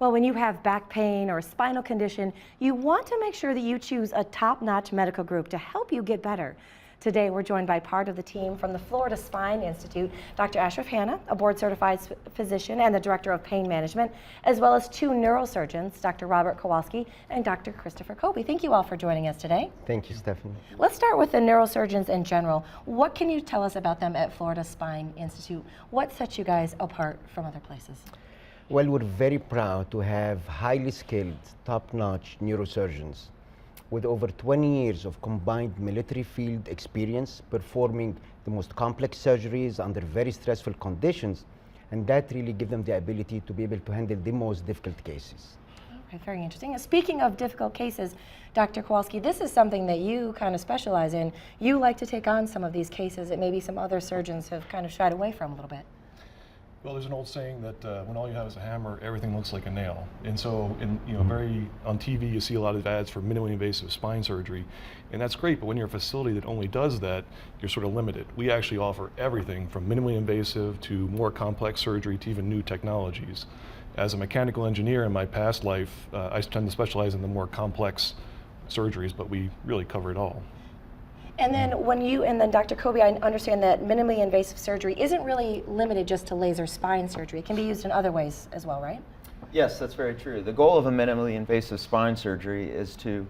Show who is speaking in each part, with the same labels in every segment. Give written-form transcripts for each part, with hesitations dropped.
Speaker 1: Well, when you have back pain or a spinal condition, you want to make sure that you choose a top-notch medical group to help you get better. Today, we're joined by part of the team from the Florida Spine Institute, Dr. Ashraf Hanna, a board-certified physician and the Director of Pain Management, as well as two neurosurgeons, Dr. Robert Kowalski and Dr. Christopher Koebbe. Thank you all for joining us today.
Speaker 2: Thank you, Stephanie.
Speaker 1: Let's start with the neurosurgeons in general. What can you tell us about them at Florida Spine Institute? What sets you guys apart from other places?
Speaker 2: Well, we're very proud to have highly skilled, top-notch neurosurgeons with over 20 years of combined military field experience performing the most complex surgeries under very stressful conditions, and that really gives them the ability to be able to handle the most difficult cases.
Speaker 1: Okay, very interesting. Speaking of difficult cases, Dr. Kowalski, this is something that you kind of specialize in. You like to take on some of these cases that maybe some other surgeons have kind of shied away from a little bit.
Speaker 3: Well, there's an old saying that when all you have is a hammer, everything looks like a nail. And so, on TV, you see a lot of ads for minimally invasive spine surgery, and that's great. But when you're a facility that only does that, you're sort of limited. We actually offer everything from minimally invasive to more complex surgery to even new technologies. As a mechanical engineer in my past life, I tend to specialize in the more complex surgeries, but we really cover it all.
Speaker 1: And then Dr. Koebbe, I understand that minimally invasive surgery isn't really limited just to laser spine surgery. It can be used in other ways as well, right?
Speaker 4: Yes, that's very true. The goal of a minimally invasive spine surgery is to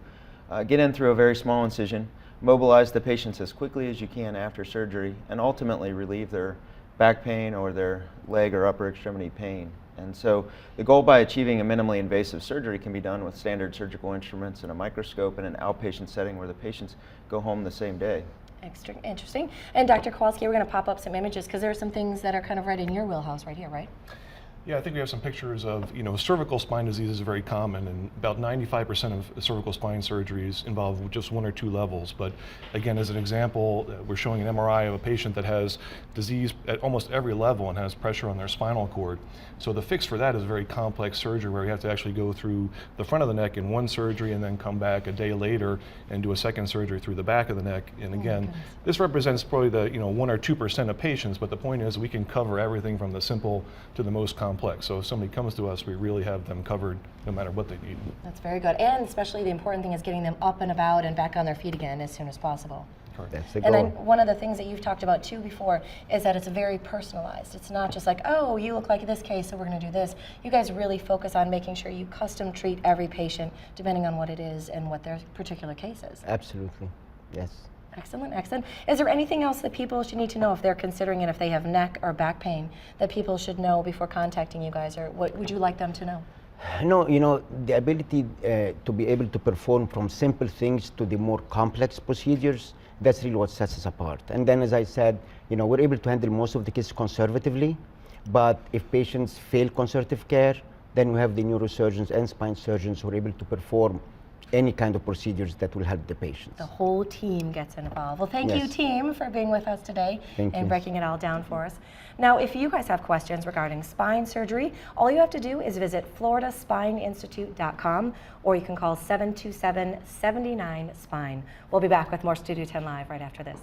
Speaker 4: get in through a very small incision, mobilize the patients as quickly as you can after surgery, and ultimately relieve their back pain or their leg or upper extremity pain. And so the goal by achieving a minimally invasive surgery can be done with standard surgical instruments and a microscope in an outpatient setting where the patients go home the same day.
Speaker 1: Extra interesting. And Dr. Kowalski, we're going to pop up some images because there are some things that are kind of right in your wheelhouse right here, right?
Speaker 3: Yeah, I think we have some pictures of, cervical spine disease is very common, and about 95% of cervical spine surgeries involve just one or two levels. But again, as an example, we're showing an MRI of a patient that has disease at almost every level and has pressure on their spinal cord. So the fix for that is a very complex surgery where you have to actually go through the front of the neck in one surgery and then come back a day later and do a second surgery through the back of the neck. And again, this represents probably the 1 or 2% of patients, but the point is we can cover everything from the simple to the most complex. So if somebody comes to us, we really have them covered no matter what they need.
Speaker 1: That's very good. And especially the important thing is getting them up and about and back on their feet again as soon as possible.
Speaker 3: Correct.
Speaker 2: That's the goal.
Speaker 1: And then one of the things that you've talked about too before is that it's very personalized. It's not just like, oh, you look like this case, so we're going to do this. You guys really focus on making sure you custom treat every patient depending on what it is and what their particular case is.
Speaker 2: Absolutely, yes.
Speaker 1: Excellent, excellent. Is there anything else that people should need to know if they're considering it, if they have neck or back pain, that people should know before contacting you guys, or what would you like them to know?
Speaker 2: No, the ability to be able to perform from simple things to the more complex procedures, that's really what sets us apart. And then, as I said, we're able to handle most of the cases conservatively, but if patients fail conservative care, then we have the neurosurgeons and spine surgeons who are able to perform any kind of procedures that will help the patients.
Speaker 1: The whole team gets involved. Well, thank you, team, for being with us today and breaking it all down for us. Now, if you guys have questions regarding spine surgery, all you have to do is visit FloridaSpineInstitute.com, or you can call 727-79-SPINE. We'll be back with more Studio 10 Live right after this.